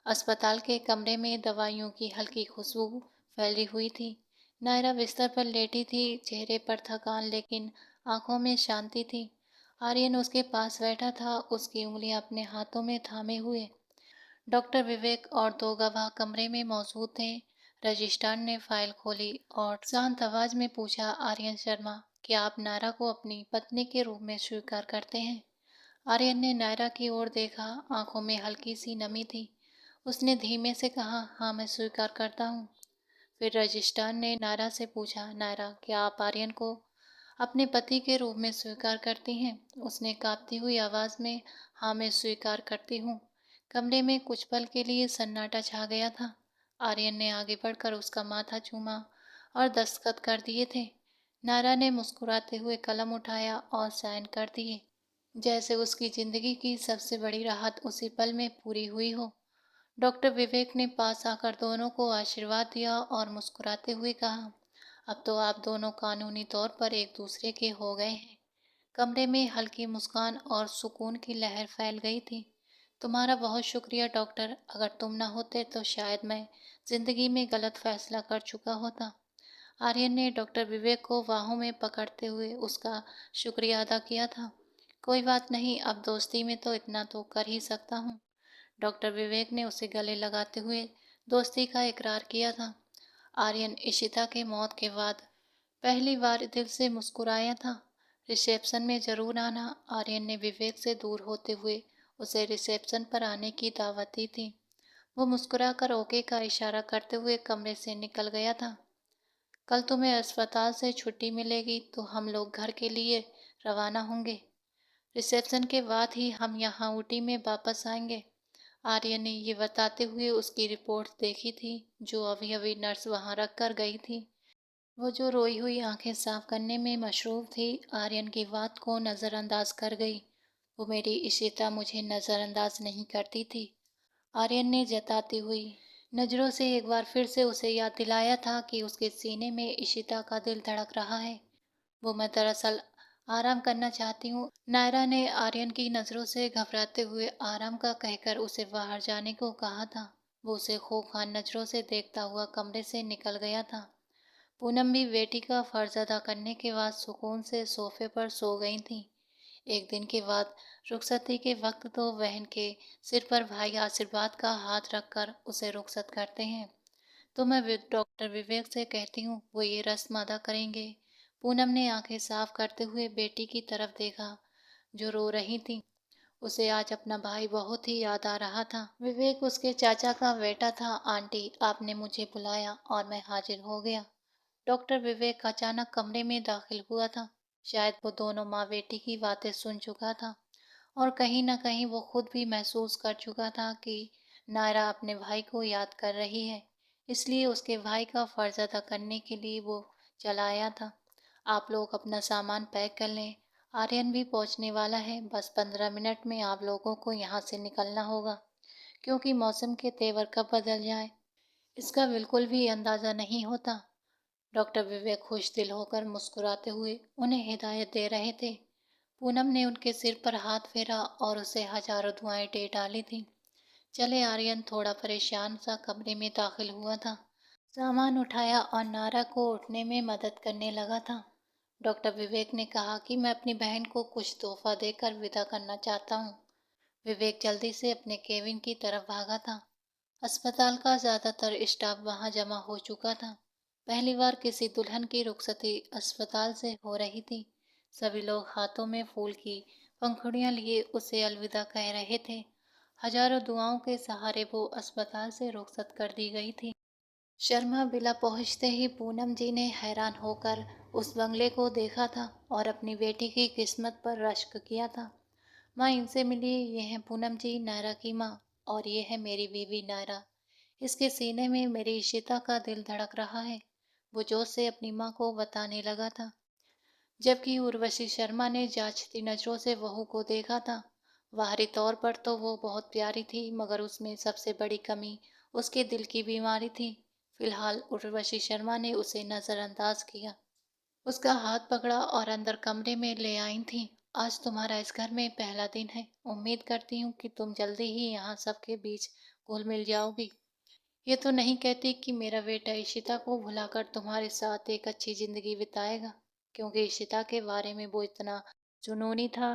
अस्पताल के कमरे में दवाइयों की हल्की खुशबू फैली हुई थी। नायरा बिस्तर पर लेटी थी, चेहरे पर थकान लेकिन आंखों में शांति थी। आर्यन उसके पास बैठा था, उसकी उंगलियां अपने हाथों में थामे हुए। डॉक्टर विवेक और दो गवाह कमरे में मौजूद थे। रजिस्ट्रार ने फाइल खोली और शांत आवाज में पूछा, आर्यन शर्मा, क्या आप नायरा को अपनी पत्नी के रूप में स्वीकार करते हैं? आर्यन ने नायरा की ओर देखा, आंखों में हल्की सी नमी थी। उसने धीमे से कहा, हाँ मैं स्वीकार करता हूँ। फिर रजिस्ट्रार ने नायरा से पूछा, नायरा, क्या आप आर्यन को अपने पति के रूप में स्वीकार करती हैं? उसने कांपती हुई आवाज में हाँ मैं स्वीकार करती हूँ। कमरे में कुछ पल के लिए सन्नाटा छा गया था। आर्यन ने आगे बढ़कर उसका माथा चूमा और दस्तखत कर दिए थे। नायरा ने मुस्कुराते हुए कलम उठाया और साइन कर दिए, जैसे उसकी जिंदगी की सबसे बड़ी राहत उसी पल में पूरी हुई हो। डॉक्टर विवेक ने पास आकर दोनों को आशीर्वाद दिया और मुस्कुराते हुए कहा, अब तो आप दोनों कानूनी तौर पर एक दूसरे के हो गए हैं। कमरे में हल्की मुस्कान और सुकून की लहर फैल गई थी। तुम्हारा बहुत शुक्रिया डॉक्टर, अगर तुम न होते तो शायद मैं जिंदगी में गलत फैसला कर चुका होता। आर्यन ने डॉक्टर विवेक को बाहों में पकड़ते हुए उसका शुक्रिया अदा किया था। कोई बात नहीं, अब दोस्ती में तो इतना तो कर ही सकता हूँ। डॉक्टर विवेक ने उसे गले लगाते हुए दोस्ती का इकरार किया था। आर्यन इशिता के मौत के बाद पहली बार दिल से मुस्कुराया था। रिसेप्शन में जरूर आना। आर्यन ने विवेक से दूर होते हुए उसे रिसेप्शन पर आने की दावत दी थी। वो मुस्कुराकर ओके का इशारा करते हुए कमरे से निकल गया था। कल तुम्हें अस्पताल से छुट्टी मिलेगी तो हम लोग घर के लिए रवाना होंगे। रिसेप्शन के बाद ही हम यहाँ ऊटी में वापस आएंगे। आर्य ने ये बताते हुए उसकी रिपोर्ट देखी थी, जो अभी अभी नर्स वहाँ रख कर गई थी। वो जो रोई हुई आंखें साफ करने में मशरूफ थी, आर्यन की बात को नज़रअंदाज कर गई। वो मेरी इशिता मुझे नज़रअंदाज नहीं करती थी, आर्यन ने जताती हुई नज़रों से एक बार फिर से उसे याद दिलाया था कि उसके सीने में इशिता का दिल धड़क रहा है। वो मैं दरअसल आराम करना चाहती हूँ। नायरा ने आर्यन की नज़रों से घबराते हुए आराम का कहकर उसे बाहर जाने को कहा था। वो उसे खूबखान नज़रों से देखता हुआ कमरे से निकल गया था। पूनम भी बेटी का फर्ज अदा करने के बाद सुकून से सोफे पर सो गई थी। एक दिन के बाद रुखसती के वक्त तो बहन के सिर पर भाई आशीर्वाद का हाथ रखकर उसे रुखसत करते हैं, तो मैं डॉक्टर विवेक से कहती हूँ वो ये रस्म अदा करेंगे। पूनम ने आंखें साफ करते हुए बेटी की तरफ देखा, जो रो रही थी। उसे आज अपना भाई बहुत ही याद आ रहा था। विवेक उसके चाचा का बेटा था। आंटी, आपने मुझे बुलाया और मैं हाजिर हो गया। डॉक्टर विवेक अचानक कमरे में दाखिल हुआ था। शायद वो दोनों माँ बेटी की बातें सुन चुका था और कहीं न कहीं वो खुद भी महसूस कर चुका था कि नायरा अपने भाई को याद कर रही है। इसलिए उसके भाई का फ़र्ज़ अदा करने के लिए वो चला आया था। आप लोग अपना सामान पैक कर लें, आर्यन भी पहुँचने वाला है। बस 15 मिनट में आप लोगों को यहाँ से निकलना होगा, क्योंकि मौसम के तेवर कब बदल जाएँ, इसका बिल्कुल भी अंदाज़ा नहीं होता। डॉक्टर विवेक खुश दिल होकर मुस्कुराते हुए उन्हें हिदायत दे रहे थे। पूनम ने उनके सिर पर हाथ फेरा और उसे हजारों दुआएं दे डाली थीं। चले आर्यन थोड़ा परेशान सा कमरे में दाखिल हुआ था। सामान उठाया और नारा को उठने में मदद करने लगा था। डॉक्टर विवेक ने कहा कि मैं अपनी बहन को कुछ तोहफा देकर विदा करना चाहता हूँ। विवेक जल्दी से अपने केबिन की तरफ भागा था। अस्पताल का ज्यादातर स्टाफ वहां जमा हो चुका था। पहली बार किसी दुल्हन की रुखसती अस्पताल से हो रही थी। सभी लोग हाथों में फूल की पंखुड़ियां लिए उसे अलविदा कह रहे थे। हजारों दुआओं के सहारे वो अस्पताल से रुखसत कर दी गई थी। शर्मा विला पहुंचते ही पूनम जी ने हैरान होकर उस बंगले को देखा था और अपनी बेटी की किस्मत पर रश्क किया था। माँ, इनसे मिलिए, ये हैं पूनम जी, नायरा की माँ, और ये है मेरी बीवी नायरा। इसके सीने में मेरी इशिता का दिल धड़क रहा है, वो जोश से अपनी माँ को बताने लगा था। जबकि उर्वशी शर्मा ने जांचती नजरों से बहू को देखा था। बाहरी तौर पर तो वो बहुत प्यारी थी, मगर उसमें सबसे बड़ी कमी उसके दिल की बीमारी थी। फिलहाल उर्वशी शर्मा ने उसे नजरअंदाज किया, उसका हाथ पकड़ा और अंदर कमरे में ले आई थी। आज तुम्हारा इस घर में पहला दिन है। उम्मीद करती हूँ कि तुम जल्दी ही यहाँ सबके बीच घुल मिल जाओगी। ये तो नहीं कहती कि मेरा बेटा इशिता को भुलाकर तुम्हारे साथ एक अच्छी जिंदगी बिताएगा, क्योंकि इशिता के बारे में वो इतना जुनूनी था,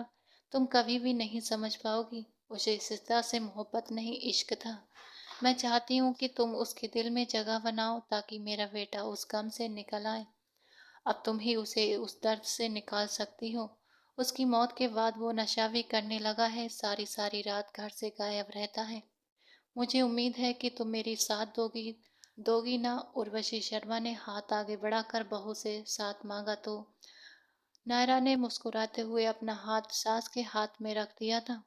तुम कभी भी नहीं समझ पाओगी। उसे इशिता से मोहब्बत नहीं, इश्क था। मैं चाहती हूँ कि तुम उसके दिल में जगह बनाओ ताकि मेरा बेटा उस गम से निकल आए। अब तुम ही उसे उस दर्द से निकाल सकती हो। उसकी मौत के बाद वो नशा भी करने लगा है, सारी सारी रात घर से गायब रहता है। मुझे उम्मीद है कि तुम मेरी साथ दोगी दोगी ना। उर्वशी शर्मा ने हाथ आगे बढ़ाकर बहू से साथ मांगा तो नायरा ने मुस्कुराते हुए अपना हाथ सास के हाथ में रख दिया था।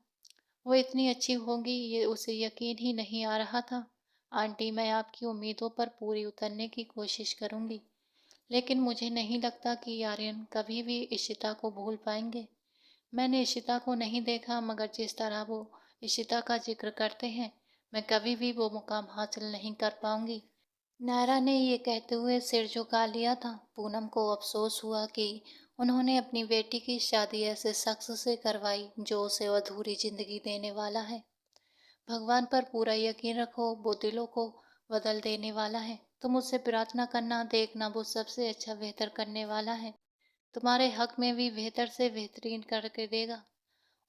वो इतनी अच्छी होंगी ये उसे यकीन ही नहीं आ रहा था। आंटी, मैं आपकी उम्मीदों पर पूरी उतरने की कोशिश करूंगी, लेकिन मुझे नहीं लगता कि आर्यन कभी भी इशिता को भूल पाएंगे। मैंने इशिता को नहीं देखा, मगर जिस तरह वो इशिता का जिक्र करते हैं, मैं कभी भी वो मुकाम हासिल नहीं कर पाऊंगी। नायरा ने ये कहते हुए सिर झुका लिया था। पूनम को अफसोस हुआ कि उन्होंने अपनी बेटी की शादी ऐसे शख्स से करवाई जो उसे अधूरी जिंदगी देने वाला है। भगवान पर पूरा यकीन रखो, वो दिलों को बदल देने वाला है। तुम उससे प्रार्थना करना, देखना वो सबसे अच्छा बेहतर करने वाला है। तुम्हारे हक में भी बेहतर से बेहतरीन करके देगा।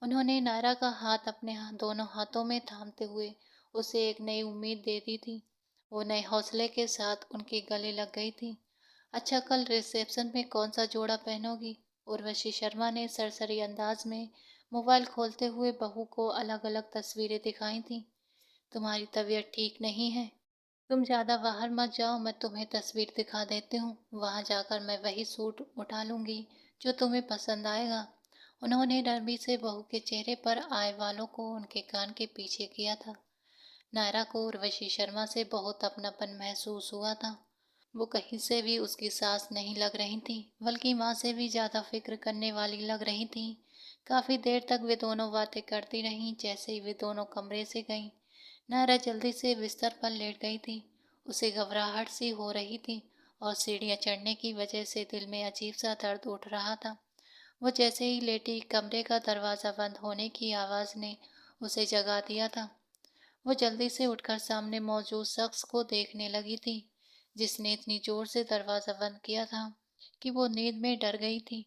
उन्होंने नायरा का हाथ अपने दोनों हाथों में थामते हुए उसे एक नई उम्मीद दे दी थी। वो नए हौसले के साथ उनके गले लग गई थी। अच्छा, कल रिसेप्शन में कौन सा जोड़ा पहनोगी? उर्वशी शर्मा ने सरसरी अंदाज में मोबाइल खोलते हुए बहू को अलग अलग तस्वीरें दिखाई थी। तुम्हारी तबीयत ठीक नहीं है, तुम ज्यादा बाहर मत जाओ, मैं तुम्हें तस्वीर दिखा देती हूँ। वहां जाकर मैं वही सूट उठा लूंगी जो तुम्हें पसंद आएगा। उन्होंने नरमी से बहू के चेहरे पर आए वालों को उनके कान के पीछे किया था। नायरा को उर्वशी शर्मा से बहुत अपनापन महसूस हुआ था। वो कहीं से भी उसकी सास नहीं लग रही थी, बल्कि माँ से भी ज्यादा फिक्र करने वाली लग रही थी। काफी देर तक वे दोनों बातें करती रहीं। जैसे ही वे दोनों कमरे से गईं, नायरा जल्दी से बिस्तर पर लेट गई थी। उसे घबराहट सी हो रही थी और सीढ़ियाँ चढ़ने की वजह से दिल में अजीब सा दर्द उठ रहा था। वो जैसे ही लेटी, कमरे का दरवाज़ा बंद होने की आवाज़ ने उसे जगा दिया था। वो जल्दी से उठकर सामने मौजूद शख्स को देखने लगी थी, जिसने इतनी जोर से दरवाज़ा बंद किया था कि वो नींद में डर गई थी।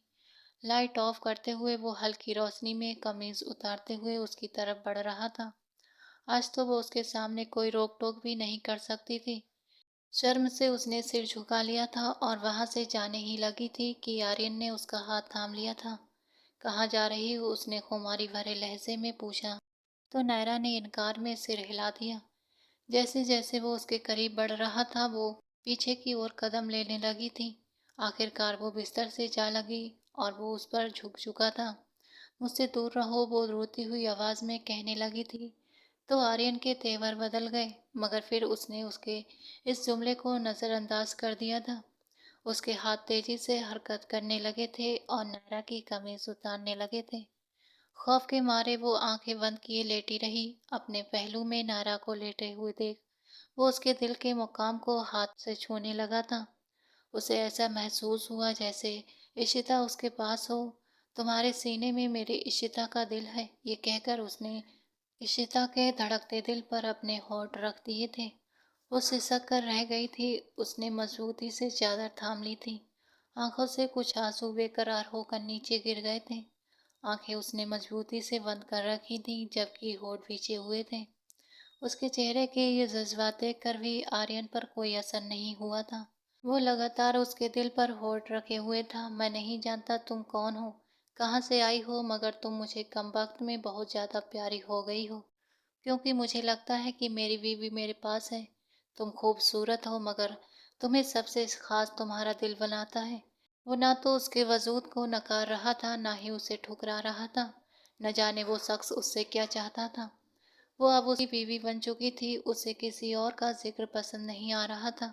लाइट ऑफ करते हुए वो हल्की रोशनी में कमीज उतारते हुए उसकी तरफ बढ़ रहा था। आज तो वो उसके सामने कोई रोक टोक भी नहीं कर सकती थी। शर्म से उसने सिर झुका लिया था और वहां से जाने ही लगी थी कि आर्यन ने उसका हाथ थाम लिया था। कहाँ जा रही हो? उसने खुमारी भरे लहजे में पूछा, तो नायरा ने इनकार में सिर हिला दिया। जैसे जैसे वो उसके करीब बढ़ रहा था, वो पीछे की ओर कदम लेने लगी थी। आखिरकार वो बिस्तर से जा लगी और वो उस पर झुक चुका था। मुझसे दूर रहो, वो रोती हुई आवाज में कहने लगी थी। तो आर्यन के तेवर बदल गए, मगर फिर उसने उसके इस जुमले को नजरअंदाज कर दिया था। उसके हाथ तेजी से हरकत करने लगे थे और नायरा की कमीज उतारने लगे थे। खौफ के मारे वो आंखें बंद किए लेटी रही। अपने पहलू में नायरा को लेटे हुए देख वो उसके दिल के मुकाम को हाथ से छूने लगा था। उसे ऐसा महसूस हुआ जैसे इशिता उसके पास हो। तुम्हारे सीने में मेरी इशिता का दिल है, ये कहकर उसने इशिता के धड़कते दिल पर अपने होंठ रख दिए थे। वो सिसक कर रह गई थी। उसने मजबूती से चादर थाम ली थी। आंखों से कुछ आंसू बेकरार होकर नीचे गिर गए थे। आंखें उसने मजबूती से बंद कर रखी थी, जबकि होंठ भींचे हुए थे। उसके चेहरे के ये जज्बात देख कर भी आर्यन पर कोई असर नहीं हुआ था। वो लगातार उसके दिल पर होठ रखे हुए था। मैं नहीं जानता तुम कौन हो, कहाँ से आई हो, मगर तुम मुझे कम वक्त में बहुत ज्यादा प्यारी हो गई हो। क्योंकि मुझे लगता है कि मेरी बीवी मेरे पास है। तुम खूबसूरत हो, मगर तुम्हें सबसे खास तुम्हारा दिल बनाता है। वो ना तो उसके वजूद को नकार रहा था, ना ही उसे ठुकरा रहा था। न जाने वो शख्स उससे क्या चाहता था। वो अब उसकी बीवी बन चुकी थी। उसे किसी और का जिक्र पसंद नहीं आ रहा था,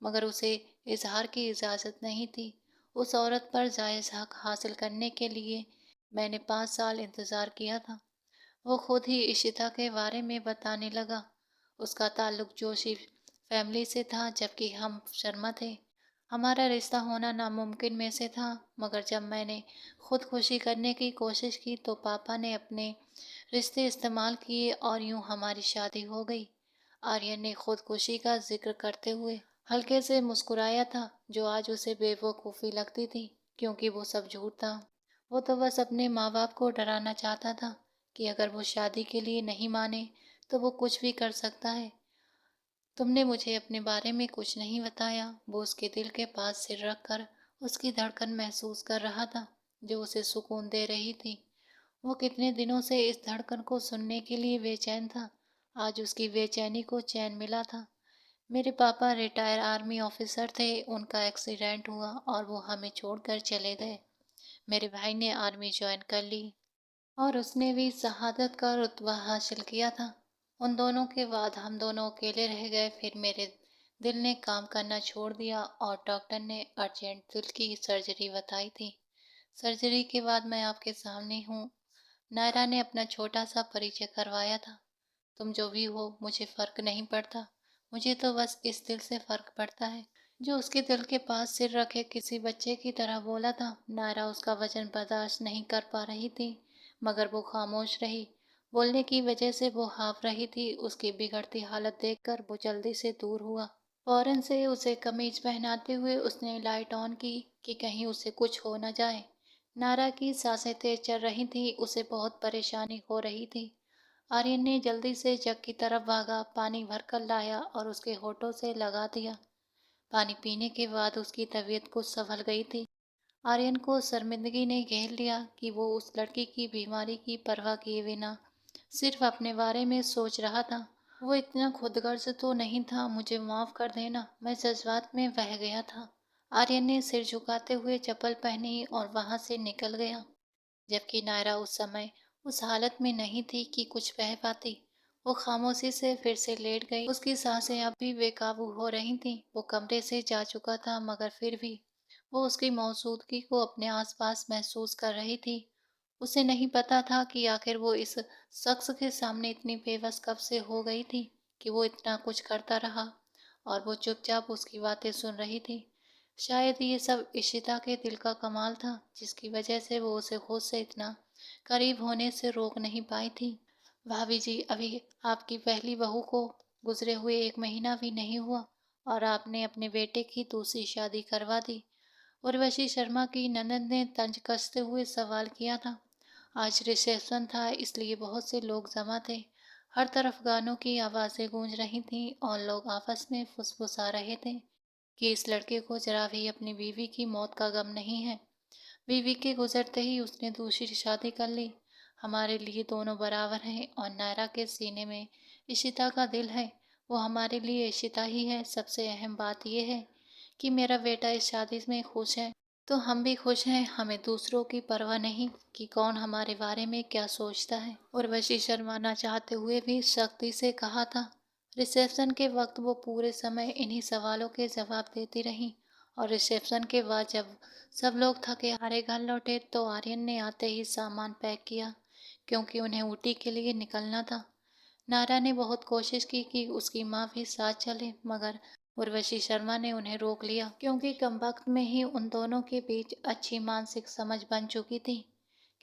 मगर उसे इजहार की इजाज़त नहीं थी। उस औरत पर जायज़ हक हासिल करने के लिए मैंने 5 साल इंतज़ार किया था। वो खुद ही इशिता के बारे में बताने लगा। उसका ताल्लुक जोशी फैमिली से था, जबकि हम शर्मा थे। हमारा रिश्ता होना नामुमकिन में से था, मगर जब मैंने खुदकुशी करने की कोशिश की तो पापा ने अपने रिश्ते इस्तेमाल किए और यूं हमारी शादी हो गई। आर्यन ने खुदकुशी का जिक्र करते हुए हल्के से मुस्कुराया था, जो आज उसे बेवकूफ़ी लगती थी, क्योंकि वो सब झूठ था। वो तो बस अपने माँ बाप को डराना चाहता था कि अगर वो शादी के लिए नहीं माने तो वो कुछ भी कर सकता है। तुमने मुझे अपने बारे में कुछ नहीं बताया। वो उसके दिल के पास सिर रखकर उसकी धड़कन महसूस कर रहा था, जो उसे सुकून दे रही थी। वो कितने दिनों से इस धड़कन को सुनने के लिए बेचैन था। आज उसकी बेचैनी को चैन मिला था। मेरे पापा रिटायर आर्मी ऑफिसर थे। उनका एक्सीडेंट हुआ और वो हमें छोड़कर चले गए। मेरे भाई ने आर्मी ज्वाइन कर ली और उसने भी शहादत का रुतबा हासिल किया था। उन दोनों के बाद हम दोनों अकेले रह गए। फिर मेरे दिल ने काम करना छोड़ दिया और डॉक्टर ने अर्जेंट दिल की सर्जरी बताई थी। सर्जरी के बाद मैं आपके सामने हूँ। नायरा ने अपना छोटा सा परिचय करवाया था। तुम जो भी हो, मुझे फर्क नहीं पड़ता। मुझे तो बस इस दिल से फर्क पड़ता है जो उसके दिल के पास सिर रखे किसी बच्चे की तरह बोला था। नायरा उसका वजन बर्दाश्त नहीं कर पा रही थी, मगर वो खामोश रही। बोलने की वजह से वो हाँफ रही थी। उसकी बिगड़ती हालत देखकर वो जल्दी से दूर हुआ। फौरन से उसे कमीज पहनाते हुए उसने लाइट ऑन की कि कहीं उसे कुछ हो न जाए। नायरा की सांसें तेज चल रही थी। उसे बहुत परेशानी हो रही थी। आर्यन ने जल्दी से जग की तरफ भागा, पानी भरकर लाया और उसके होठों से लगा दिया। पानी पीने के बाद उसकी तबीयत कुछ संभल गई थी। आर्यन को शर्मिंदगी ने घेर लिया कि वो उस लड़की की बीमारी की परवाह किए बिना सिर्फ अपने बारे में सोच रहा था। वो इतना खुदगर्ज तो नहीं था। मुझे माफ कर देना, मैं जज्बात में बह गया था। आर्यन ने सिर झुकाते हुए चप्पल पहनी और वहां से निकल गया, जबकि नायरा उस समय उस हालत में नहीं थी कि कुछ कह पाती। वो खामोशी से फिर से लेट गई। उसकी सांसें अब भी बेकाबू हो रही थीं। वो कमरे से जा चुका था, मगर फिर भी वो उसकी मौजूदगी को अपने आसपास महसूस कर रही थी। उसे नहीं पता था कि आखिर वो इस शख्स के सामने इतनी बेबस कब से हो गई थी कि वो इतना कुछ करता रहा और वो चुपचाप उसकी बातें सुन रही थी। शायद ये सब इशिता के दिल का कमाल था, जिसकी वजह से वो उसे खुद से इतना करीब होने से रोक नहीं पाई थी। भाभी जी, अभी आपकी पहली बहू को गुजरे हुए 1 महीना भी नहीं हुआ और आपने अपने बेटे की दूसरी शादी करवा दी। उर्वशी शर्मा की ननद ने तंज कसते हुए सवाल किया था। आज रिसेप्शन था, इसलिए बहुत से लोग जमा थे। हर तरफ गानों की आवाजें गूंज रही थीं और लोग आपस में फुसफुसा रहे थे कि इस लड़के को जरा भी अपनी बीवी की मौत का गम नहीं है। बीवी के गुजरते ही उसने दूसरी शादी कर ली। हमारे लिए दोनों बराबर हैं और नायरा के सीने में इशिता का दिल है। वो हमारे लिए इशिता ही है। सबसे अहम बात यह है कि मेरा बेटा इस शादी में खुश है तो हम भी खुश हैं, हमें दूसरों की परवाह नहीं कि कौन हमारे बारे में क्या सोचता है। उर्वशी शर्माना चाहते हुए भी सख्ती से कहा था। रिसेप्शन के वक्त वो पूरे समय इन्हीं सवालों के जवाब देती रही और रिसेप्शन के बाद जब सब लोग थके हारे घर लौटे तो आर्यन ने आते ही सामान पैक किया, क्योंकि उन्हें ऊटी के लिए निकलना था। नायरा ने बहुत कोशिश की कि उसकी माँ भी साथ चले, मगर उर्वशी शर्मा ने उन्हें रोक लिया, क्योंकि कमबख्त में ही उन दोनों के बीच अच्छी मानसिक समझ बन चुकी थी।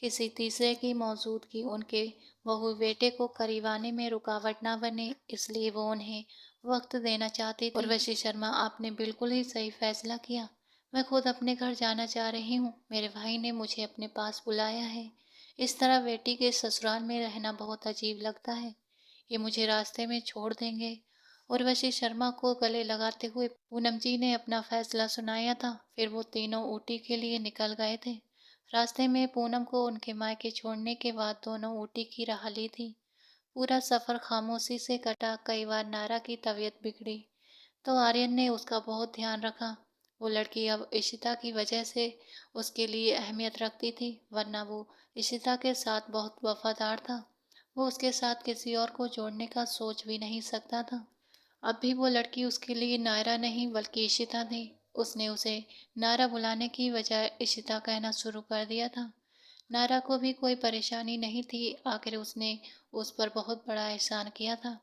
किसी तीसरे की मौजूदगी उनके बहू बेटे को करीब आने में रुकावट ना बने, इसलिए वो उन्हें वक्त देना चाहती थी। उर्वशी शर्मा, आपने बिल्कुल ही सही फैसला किया। मैं खुद अपने घर जाना चाह रही हूँ। मेरे भाई ने मुझे अपने पास बुलाया है। इस तरह बेटी के ससुराल में रहना बहुत अजीब लगता है। ये मुझे रास्ते में छोड़ देंगे। उर्वशी शर्मा को गले लगाते हुए पूनम जी ने अपना फैसला सुनाया था। फिर वो तीनों ऊटी के लिए निकल गए थे। रास्ते में पूनम को उनके मायके छोड़ने के बाद दोनों ऊटी की राह ली थी। पूरा सफर खामोशी से कटा। कई बार नायरा की तबीयत बिगड़ी तो आर्यन ने उसका बहुत ध्यान रखा। वो लड़की अब इशिता की वजह से उसके लिए अहमियत रखती थी, वरना वो इशिता के साथ बहुत वफादार था। वो उसके साथ किसी और को जोड़ने का सोच भी नहीं सकता था। अब भी वो लड़की उसके लिए नायरा नहीं बल्कि इशिता थी। उसने उसे नायरा बुलाने की बजाय इशिता कहना शुरू कर दिया था। नायरा को भी कोई परेशानी नहीं थी, आखिर उसने उस पर बहुत बड़ा एहसान किया था।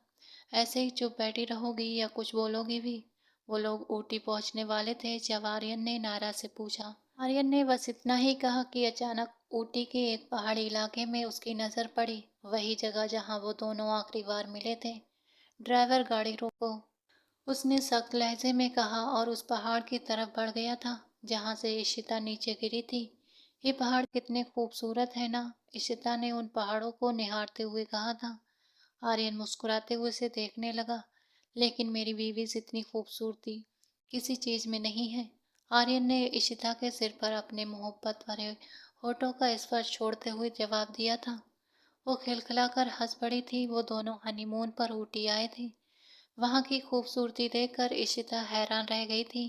ऐसे ही चुप बैठी रहोगी या कुछ बोलोगी भी? वो लोग ऊटी पहुंचने वाले थे जब आर्यन ने नायरा से पूछा। आर्यन ने बस इतना ही कहा कि अचानक ऊटी के एक पहाड़ी इलाके में उसकी नजर पड़ी, वही जगह जहां वो दोनों आखिरी बार मिले थे। ड्राइवर, गाड़ी रोको, उसने सख्त लहजे में कहा और उस पहाड़ की तरफ बढ़ गया था जहां से इशिता नीचे गिरी थी। ये पहाड़ कितने खूबसूरत है ना, इशिता ने उन पहाड़ों को निहारते हुए कहा था। आर्यन मुस्कुराते हुए उसे देखने लगा। लेकिन मेरी बीवी जितनी खूबसूरती किसी चीज में नहीं है। आर्यन ने इशिता के सिर पर अपने मोहब्बत भरे होठों का स्पर्श छोड़ते हुए जवाब दिया था। वो खिलखिलाकर हंस पड़ी थी। वो दोनों हनीमून पर ऊटी आए थे। वहां की खूबसूरती देखकर इशिता हैरान रह गई थी,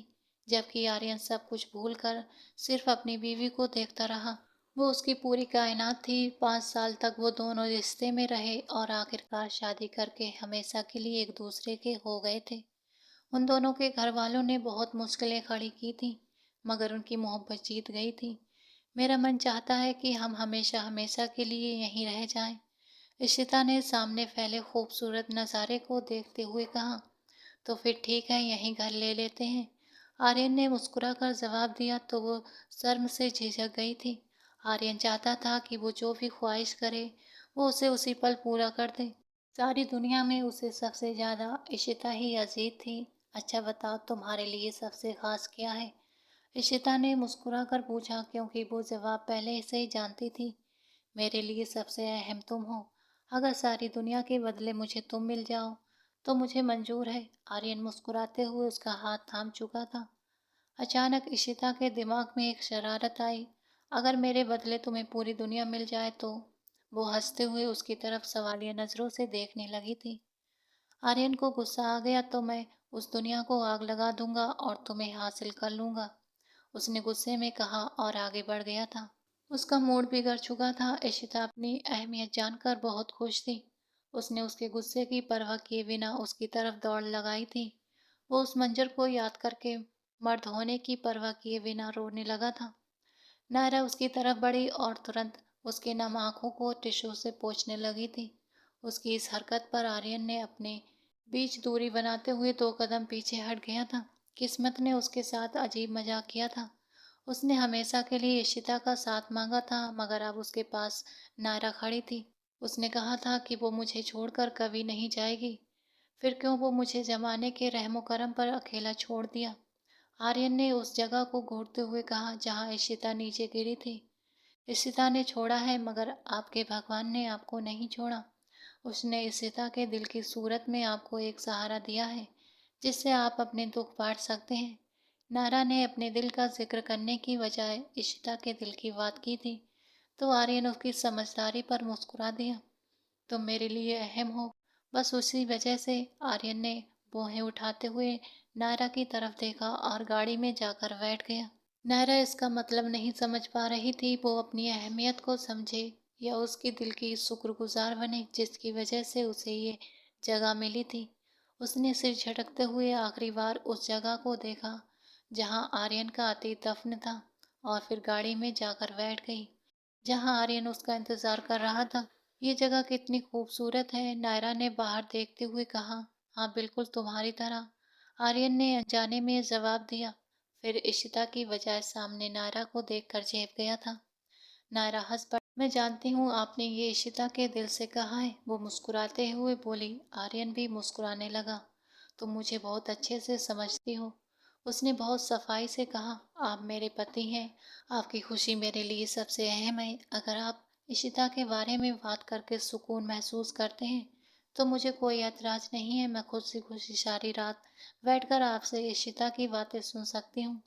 जबकि आर्यन सब कुछ भूलकर सिर्फ अपनी बीवी को देखता रहा। वो उसकी पूरी कायनात थी। 5 साल तक वो दोनों रिश्ते में रहे और आखिरकार शादी करके हमेशा के लिए एक दूसरे के हो गए थे। उन दोनों के घर वालों ने बहुत मुश्किलें खड़ी की थी, मगर उनकी मोहब्बत जीत गई थी। मेरा मन चाहता है कि हम हमेशा हमेशा के लिए यहीं रह जाएं। इशिता ने सामने फैले खूबसूरत नज़ारे को देखते हुए कहा। तो फिर ठीक है, यहीं घर ले लेते हैं। आर्यन ने मुस्कुराकर जवाब दिया तो वो शर्म से झिझक गई थी। आर्यन चाहता था कि वो जो भी ख्वाहिश करे वो उसे उसी पल पूरा कर दे। सारी दुनिया में उसे सबसे ज्यादा इशिता ही अजीज थी। अच्छा बताओ, तुम्हारे लिए सबसे खास क्या है? इशिता ने मुस्कुराकर पूछा, क्योंकि वो जवाब पहले से ही जानती थी। मेरे लिए सबसे अहम तुम हो। अगर सारी दुनिया के बदले मुझे तुम मिल जाओ तो मुझे मंजूर है। आर्यन मुस्कुराते हुए उसका हाथ थाम चुका था। अचानक इशिता के दिमाग में एक शरारत आई। अगर मेरे बदले तुम्हें पूरी दुनिया मिल जाए तो? वो हंसते हुए उसकी तरफ सवालिया नजरों से देखने लगी थी। आर्यन को गुस्सा आ गया। तो मैं उस दुनिया को आग लगा दूंगा और तुम्हें हासिल कर लूंगा, उसने गुस्से में कहा और आगे बढ़ गया था। उसका मूड बिगड़ चुका था। इशिता अपनी अहमियत जानकर बहुत खुश थी। उसने उसके गुस्से की परवाह किए बिना उसकी तरफ दौड़ लगाई थी। वो उस मंजर को याद करके मर्द होने की परवाह किए बिना रोने लगा था। नायरा उसकी तरफ बढ़ी और तुरंत उसके नम आंखों को टिश्यू से पोंछने लगी थी। उसकी इस हरकत पर आर्यन ने अपने बीच दूरी बनाते हुए 2 कदम पीछे हट गया था। किस्मत ने उसके साथ अजीब मजाक किया था। उसने हमेशा के लिए इशिता का साथ मांगा था, मगर अब उसके पास नायरा खड़ी थी। उसने कहा था कि वो मुझे छोड़कर कभी नहीं जाएगी। फिर क्यों वो मुझे जमाने के रहमो करम पर अकेला छोड़ दिया? आर्यन ने उस जगह को घूरते हुए कहा जहां इशिता नीचे गिरी थी। इशिता ने छोड़ा है, मगर आपके भगवान ने आपको नहीं छोड़ा। उसने इशिता के दिल की सूरत में आपको एक सहारा दिया है जिससे आप अपने दुख बांट सकते हैं। नायरा ने अपने दिल का जिक्र करने की बजाय इशिता के दिल की बात की थी, तो आर्यन उसकी समझदारी पर मुस्कुरा दिया। तुम मेरे लिए अहम हो, बस उसी वजह से। आर्यन ने भौहें उठाते हुए नायरा की तरफ देखा और गाड़ी में जाकर बैठ गया। नायरा इसका मतलब नहीं समझ पा रही थी, वो अपनी अहमियत को समझे या उसकी दिल की शुक्रगुजार बने जिसकी वजह से उसे ये जगह मिली थी। उसने सिर झटकते हुए आखिरी बार उस जगह को देखा जहां आर्यन का अतीत दफन था और फिर गाड़ी में जाकर बैठ गई जहां आर्यन उसका इंतजार कर रहा था। ये जगह कितनी खूबसूरत है, नायरा ने बाहर देखते हुए कहा। हाँ बिल्कुल तुम्हारी तरह, आर्यन ने अनजाने में जवाब दिया। फिर इशिता की बजाय सामने नायरा को देखकर झेप गया था। नायरा हंस पड़ी। मैं जानती हूँ आपने ये इशिता के दिल से कहा है, वो मुस्कुराते हुए बोली। आर्यन भी मुस्कुराने लगा। तुम मुझे बहुत अच्छे से समझती हो, उसने बहुत सफाई से कहा। आप मेरे पति हैं, आपकी खुशी मेरे लिए सबसे अहम है। अगर आप इशिता के बारे में बात करके सुकून महसूस करते हैं तो मुझे कोई ऐतराज नहीं है। मैं खुशी सारी रात बैठकर आपसे इशिता की बातें सुन सकती हूँ।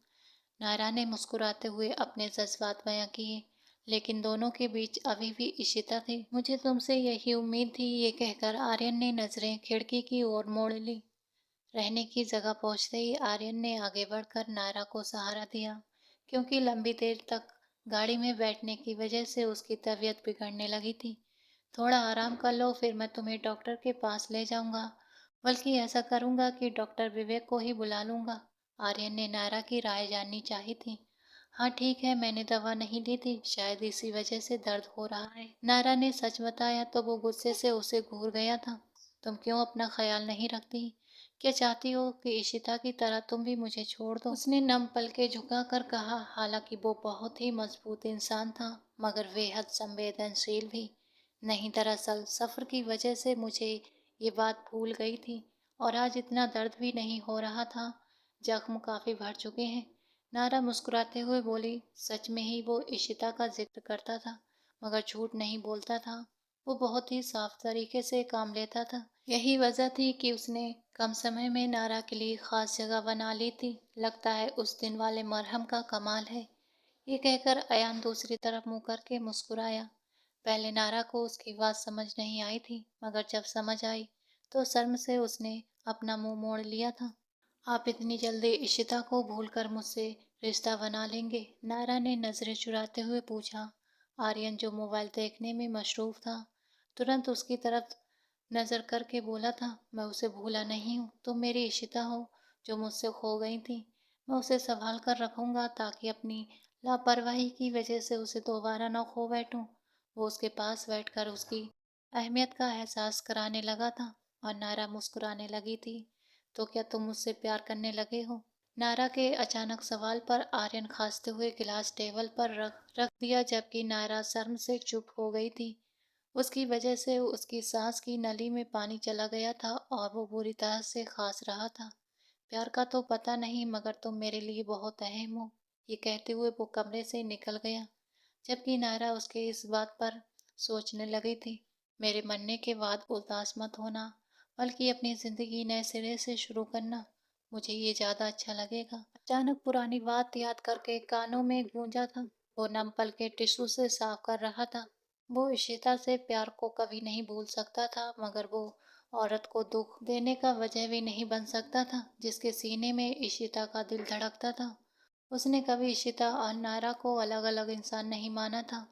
नायरा ने मुस्कुराते हुए अपने जज्बात बयां किए, लेकिन दोनों के बीच अभी भी इशिता थी। मुझे तुमसे यही उम्मीद थी, ये कहकर आर्यन ने नजरें खिड़की की ओर मोड़ ली। रहने की जगह पहुंचते ही आर्यन ने आगे बढ़कर नायरा को सहारा दिया, क्योंकि लंबी देर तक गाड़ी में बैठने की वजह से उसकी तबीयत बिगड़ने लगी थी। थोड़ा आराम कर लो, फिर मैं तुम्हें डॉक्टर के पास ले जाऊंगा। बल्कि ऐसा करूंगा कि डॉक्टर विवेक को ही बुला लूंगा। आर्यन ने नायरा की राय जाननी चाही थी। हाँ ठीक है, मैंने दवा नहीं ली थी, शायद इसी वजह से दर्द हो रहा है। नायरा ने सच बताया तो वो गुस्से से उसे घूर गया था। तुम क्यों अपना ख्याल नहीं रखती? क्या चाहती हो कि इशिता की तरह तुम भी मुझे छोड़ दो? उसने नम पलके झुकाकर कहा। हालांकि वो बहुत ही मजबूत इंसान था, मगर बेहद संवेदनशील भी नहीं। दरअसल सफर की वजह से मुझे ये बात भूल गई थी और आज इतना दर्द भी नहीं हो रहा था। जख्म काफी बढ़ चुके हैं। नारा मुस्कुराते हुए बोली। सच में ही वो इशिता का जिक्र करता था, मगर झूठ नहीं बोलता था। वो बहुत ही साफ तरीके से काम लेता था। यही वजह थी कि उसने कम समय में नारा के लिए खास जगह बना ली थी। लगता है उस दिन वाले मरहम का कमाल है। ये कहकर अयान दूसरी तरफ मुंह करके मुस्कुराया। पहले नारा को उसकी बात समझ नहीं आई थी, मगर जब समझ आई तो शर्म से उसने अपना मुंह मोड़ लिया था। आप इतनी जल्दी इशिता को भूलकर मुझसे रिश्ता बना लेंगे? नायरा ने नजरें चुराते हुए पूछा। आर्यन, जो मोबाइल देखने में मशरूफ था, तुरंत उसकी तरफ नजर करके बोला था। मैं उसे भूला नहीं हूँ, तुम मेरी इशिता हो जो मुझसे खो गई थी। मैं उसे संभाल कर रखूंगा ताकि अपनी लापरवाही की वजह से उसे दोबारा न खो बैठूं। वो उसके पास बैठकर उसकी अहमियत का एहसास कराने लगा था और नायरा मुस्कुराने लगी थी। तो क्या तुम मुझसे प्यार करने लगे हो? नायरा के अचानक सवाल पर आर्यन खांसते हुए गिलास टेबल पर रख रख दिया, जबकि नायरा शर्म से चुप हो गई थी। उसकी वजह से उसकी सांस की नली में पानी चला गया था और वो बुरी तरह से खांस रहा था। प्यार का तो पता नहीं, मगर तुम मेरे लिए बहुत अहम हो। ये कहते हुए वो कमरे से निकल गया, जबकि नायरा उसके इस बात पर सोचने लगी थी। मेरे मरने के बाद उदास मत होना, बल्कि अपनी जिंदगी नए सिरे से शुरू करना, मुझे ये ज्यादा अच्छा लगेगा। अचानक पुरानी बात याद करके कानों में गूंजा था। वो नम पल के टिश्यू से साफ कर रहा था। वो इशिता से प्यार को कभी नहीं भूल सकता था, मगर वो औरत को दुख देने का वजह भी नहीं बन सकता था जिसके सीने में इशिता का दिल धड़कता था। उसने कभी इशिता और नायरा को अलग अलग इंसान नहीं माना था।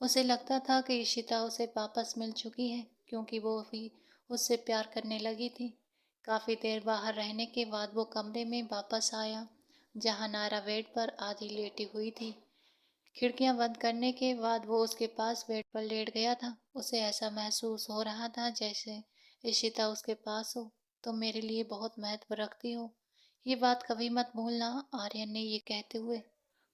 उसे लगता था कि इशिता उसे वापस मिल चुकी है, क्योंकि वो भी उससे प्यार करने लगी थी। काफी देर बाहर रहने के बाद वो कमरे में वापस आया, जहां नायरा बेड पर आधी लेटी हुई थी। खिड़कियां बंद करने के बाद वो उसके पास बेड पर लेट गया था। उसे ऐसा महसूस हो रहा था जैसे इशिता उसके पास हो। तुम मेरे लिए बहुत महत्व रखती हो, ये बात कभी मत भूलना, आर्यन ने ये कहते हुए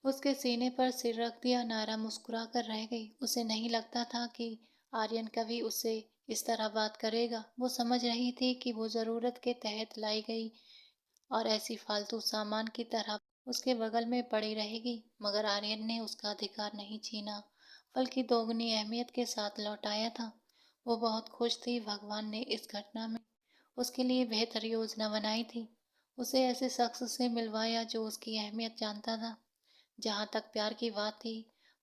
उसके सीने पर सिर रख दिया। नायरा मुस्कुरा कर रह गई। उसे नहीं लगता था कि आर्यन कभी उससे इस तरह बात करेगा। वो समझ रही थी कि वो जरूरत के तहत लाई गई और ऐसी फालतू सामान की तरह उसके बगल में पड़ी रहेगी, मगर आर्यन ने उसका अधिकार नहीं छीना, बल्कि दोगुनी अहमियत के साथ लौटाया था। वो बहुत खुश थी। भगवान ने इस घटना में उसके लिए बेहतर योजना बनाई थी। उसे ऐसे शख्स से मिलवाया जो उसकी अहमियत जानता था। जहाँ तक प्यार की बात थी,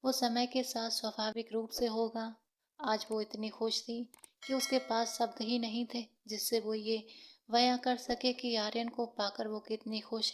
वो समय के साथ स्वाभाविक रूप से होगा। आज वो इतनी खुश थी कि उसके पास शब्द ही नहीं थे जिससे वो ये बयां कर सके कि आर्यन को पाकर वो कितनी खुश है।